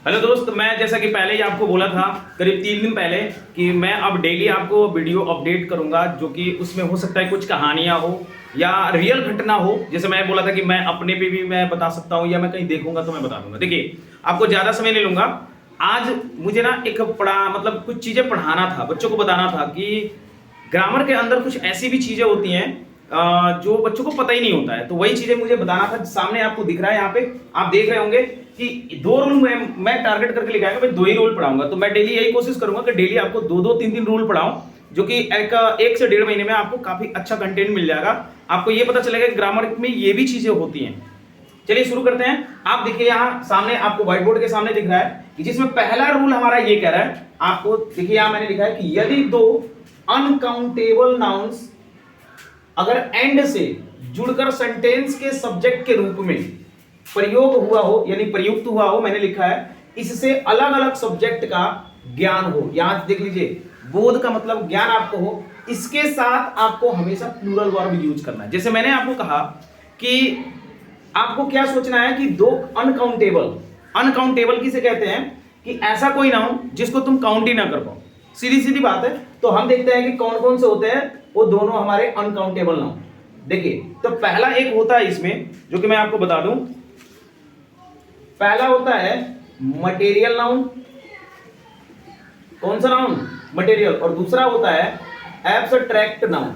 Hello दोस्त, मैं जैसा कि पहले ही आपको बोला था करीब 3 दिन पहले कि मैं अब डेली आपको वीडियो अपडेट करूंगा, जो कि उसमें हो सकता है कुछ कहानियां हो या रियल घटना हो। जैसे मैं बोला था कि मैं अपने पे भी मैं बता सकता हूं या मैं कहीं देखूंगा तो मैं बता दूंगा। देखिए, आपको ज़्यादा समय नहीं लूंगा। आज मुझे ना एक मतलब कुछ चीज़ें पढ़ाना था, बच्चों को बताना था कि ग्रामर के अंदर कुछ ऐसी भी चीज़ें होती हैं जो बच्चों को पता ही नहीं होता है। तो वही चीज़ें मुझे बताना था। सामने आपको दिख रहा है, यहाँ पे आप देख रहे होंगे कि 2 रूल मैं टारगेट करके लिखाऊंगा। मैं 2 ही रूल पढ़ाऊंगा। तो मैं डेली यही कोशिश करूंगा कि डेली आपको 2-2, 3-3 रूल पढ़ाऊं, जो कि एक से 1.5 महीने में आपको काफी अच्छा कंटेंट मिल जाएगा। आपको ये पता चलेगा कि ग्रामर में ये भी चीजें होती हैं। चलिए शुरू करते हैं। आप देखिए, यहाँ सामने आपको व्हाइट बोर्ड के सामने दिख रहा है कि जिसमें पहला रूल हमारा ये कह रहा है, आपको देखिए यहाँ मैंने लिखा है कि यदि 2 अनकाउंटेबल नाउन्स अगर एंड से जुड़कर सेंटेंस के सब्जेक्ट के रूप में प्रयोग हुआ हो, यानी प्रयुक्त हुआ हो, मैंने लिखा है इससे अलग अलग सब्जेक्ट का ज्ञान हो। यहां देख लीजिए, बोध का मतलब ज्ञान आपको हो, इसके साथ आपको हमेशा प्लूरल वर्ब यूज करना है। जैसे मैंने आपको कहा कि आपको क्या सोचना है कि 2 अनकाउंटेबल किसे कहते हैं कि ऐसा कोई नाउन जिसको तुम काउंट ही ना कर पाओ। सीधी सीधी बात है। तो हम देखते हैं कि कौन कौन से होते हैं, वो दोनों हमारे अनकाउंटेबल नाउन। देखिए, तो पहला एक होता है इसमें, जो कि मैं आपको बता दूं। पहला होता है मटेरियल नाउन। कौन सा नाउन? मटेरियल। और दूसरा होता है एब्स्ट्रैक्ट नाउन।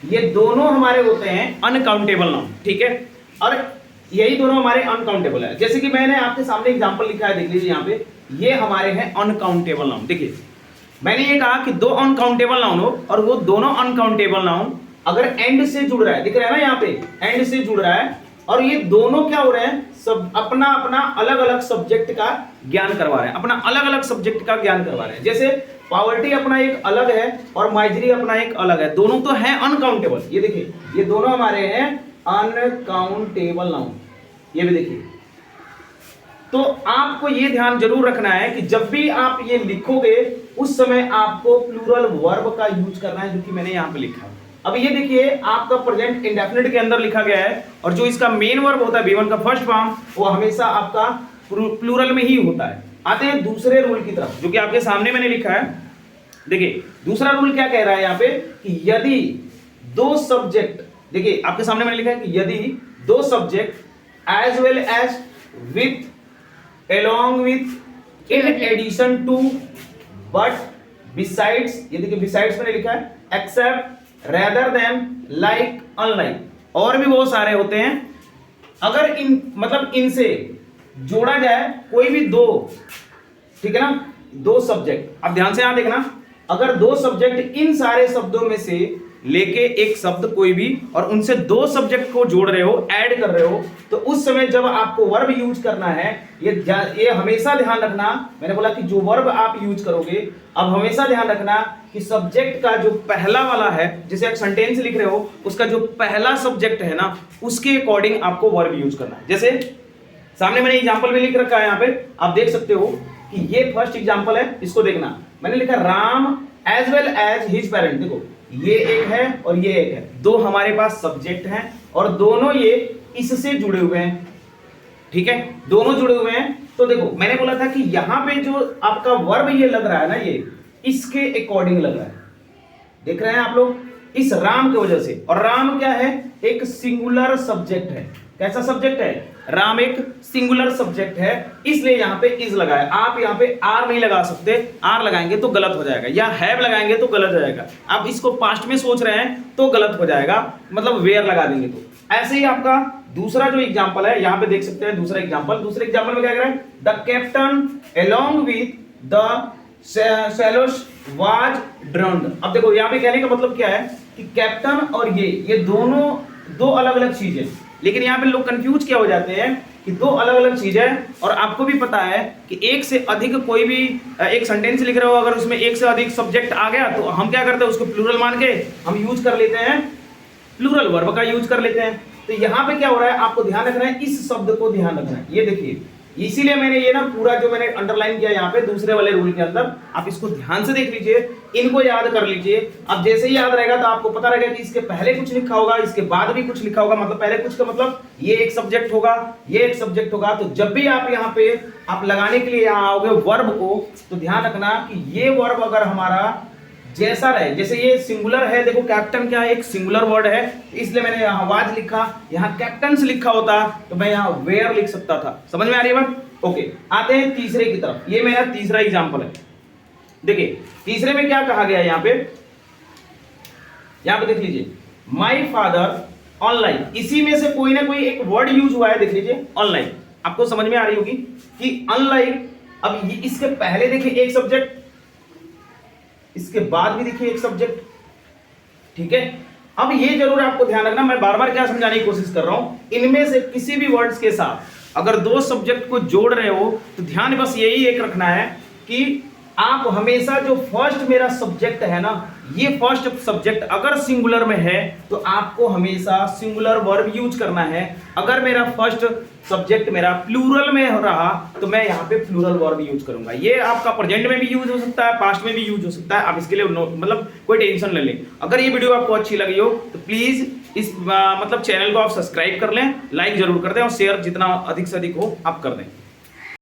ये दोनों हमारे होते हैं अनकाउंटेबल नाउन, ठीक है। और यही दोनों हमारे अनकाउंटेबल है। जैसे कि मैंने आपके सामने एग्जांपल लिखा है, देख लीजिए यहाँ पे, ये हमारे हैं अनकाउंटेबल नाउन। देखिए, मैंने ये कहा कि 2 अनकाउंटेबल नाउन हो, और वो दोनों अनकाउंटेबल नाउन अगर एंड से जुड़ रहा है, दिख रहा है ना यहाँ पे, एंड से जुड़ रहा है, और ये दोनों क्या हो रहे हैं, सब अपना अपना अलग अलग सब्जेक्ट का ज्ञान करवा रहे हैं, अपना अलग अलग सब्जेक्ट का ज्ञान करवा रहे हैं। जैसे पॉवर्टी अपना एक अलग है और माइजरी अपना एक अलग है, दोनों तो हैं अनकाउंटेबल। ये देखिए, ये दोनों हमारे हैं अनकाउंटेबल नाउन। ये भी देखिए। तो आपको ये ध्यान जरूर रखना है कि जब भी आप ये लिखोगे उस समय आपको प्लूरल वर्ब का यूज करना है, जो कि मैंने यहाँ पे लिखा है। अब ये देखिए, आपका प्रेजेंट इंडेफिनिट के अंदर लिखा गया है, और जो इसका मेन वर्ब होता है B1 का फर्स्ट फॉर्म, वो हमेशा आपका प्लूरल में ही होता है। आते हैं दूसरे रूल की तरफ, जो कि आपके सामने मैंने लिखा है। देखिए, दूसरा रूल क्या कह रहा है यहाँ पे कि यदि 2 सब्जेक्ट, देखिए आपके सामने मैंने लिखा है कि यदि 2 subject as well as with, along with, in addition to, but besides, ये देखिए besides मैंने लिखा है, except, rather than, like, unlike, और भी बहुत सारे होते हैं। अगर इन मतलब इनसे जोड़ा जाए कोई भी 2, ठीक है ना, 2 सब्जेक्ट। अब ध्यान से यहां देखना, अगर 2 सब्जेक्ट इन सारे शब्दों में से लेके एक शब्द कोई भी, और उनसे 2 सब्जेक्ट को जोड़ रहे हो, ऐड कर रहे हो, तो उस समय जब आपको वर्ब यूज करना है, ये हमेशा ध्यान रखना। मैंने बोला कि जो वर्ब आप यूज करोगे, अब हमेशा ध्यान रखना कि सब्जेक्ट का जो पहला वाला है, जैसे एक सेंटेंस लिख रहे हो, उसका जो पहला सब्जेक्ट है ना, उसके अकॉर्डिंग आपको वर्ब यूज करना है। जैसे सामने मैंने एग्जाम्पल भी लिख रखा है, यहाँ पे आप देख सकते हो कि ये फर्स्ट एग्जाम्पल है, इसको देखना। मैंने लिखा Ram as well as his parent. देखो, ये एक है और ये एक है, 2 हमारे पास सब्जेक्ट हैं, और दोनों ये इससे जुड़े हुए हैं, ठीक है, दोनों जुड़े हुए हैं। तो देखो, मैंने बोला था कि यहां पे जो आपका वर्ब ये लग रहा है ना, ये इसके अकॉर्डिंग लग रहा है। देख रहे हैं आप लोग, इस राम की वजह से। और राम क्या है? एक सिंगुलर सब्जेक्ट है। कैसा सब्जेक्ट है? राम एक सिंगुलर सब्जेक्ट है, इसलिए यहां पे इज लगाया। आप यहां पे आर नहीं लगा सकते, आर लगाएंगे तो गलत हो जाएगा, या हैव लगाएंगे तो गलत हो जाएगा। आप इसको पास्ट में सोच रहे हैं तो गलत हो जाएगा, मतलब वेयर लगा देंगे तो। ऐसे ही आपका दूसरा जो एग्जाम्पल है, यहां पे देख सकते हैं दूसरा एग्जाम्पल। दूसरे एग्जाम्पल में क्या कह रहा है? The captain along with the sailors was drowned. अब देखो, यहां पे कहने का मतलब क्या है कि कैप्टन और ये दोनों 2 अलग अलग चीजें, लेकिन यहाँ पे लोग कंफ्यूज क्या हो जाते हैं कि 2 अलग अलग चीजें। और आपको भी पता है कि एक से अधिक कोई भी एक सेंटेंस लिख रहे हो, अगर उसमें एक से अधिक सब्जेक्ट आ गया तो हम क्या करते हैं, उसको प्लूरल मान के हम यूज कर लेते हैं, प्लूरल वर्ब का यूज कर लेते हैं। तो यहाँ पे क्या हो रहा है, आपको ध्यान रखना है, इस शब्द को ध्यान रखना है। ये देखिए, इसीलिए मैंने ये ना पूरा जो मैंने अंडरलाइन किया यहाँ पे दूसरे वाले रूल के अंदर, आप इसको ध्यान से देख लीजिए, इनको याद कर लीजिए। अब जैसे ही याद रहेगा तो आपको पता रहेगा कि इसके पहले कुछ लिखा होगा, इसके बाद भी कुछ लिखा होगा, मतलब पहले कुछ का मतलब ये एक सब्जेक्ट होगा, ये एक सब्जेक्ट होगा। तो जब भी आप यहाँ पे आप लगाने के लिए यहाँ आओगे वर्ब को, तो ध्यान रखना कि ये वर्ब अगर हमारा जैसा रहे, जैसे ये सिंगुलर है, देखो कैप्टन क्या है, एक सिंगुलर वर्ड है, इसलिए मैंने यहाँ वाज लिखा, यहाँ कैप्टन्स लिखा होता तो मैं यहाँ वेयर लिख सकता था। समझ में आ रही है बात? ओके, आते हैं तीसरे की तरफ। ये मेरा तीसरा एग्जांपल है। देखिए तीसरे में क्या कहा गया है यहाँ पे देख लीजिए, माई फादर ऑनलाइन, इसी में से कोई ना कोई एक वर्ड यूज हुआ है, देख लीजिए ऑनलाइन। आपको समझ में आ रही होगी कि ऑनलाइन, अब ये इसके पहले देखिए एक सब्जेक्ट, इसके बाद भी देखिए एक सब्जेक्ट, ठीक है। अब ये जरूर आपको ध्यान रखना, मैं बार बार क्या समझाने की कोशिश कर रहा हूं, इनमें से किसी भी वर्ड्स के साथ अगर दो सब्जेक्ट को जोड़ रहे हो तो ध्यान बस यही एक रखना है कि आप हमेशा जो फर्स्ट मेरा सब्जेक्ट है ना, ये फर्स्ट सब्जेक्ट अगर सिंगुलर में है तो आपको हमेशा सिंगुलर वर्ब यूज करना है। अगर मेरा फर्स्ट सब्जेक्ट मेरा प्लूरल में रहा तो मैं यहाँ पे प्लूरल वर्ब यूज करूंगा। ये आपका प्रेजेंट में भी यूज हो सकता है, पास्ट में भी यूज हो सकता है, आप इसके लिए मतलब कोई टेंशन ले लें। अगर ये वीडियो आपको अच्छी लगी हो तो प्लीज इस मतलब चैनल को आप सब्सक्राइब कर लें, लाइक जरूर कर दें और शेयर जितना अधिक से अधिक हो आप कर दें।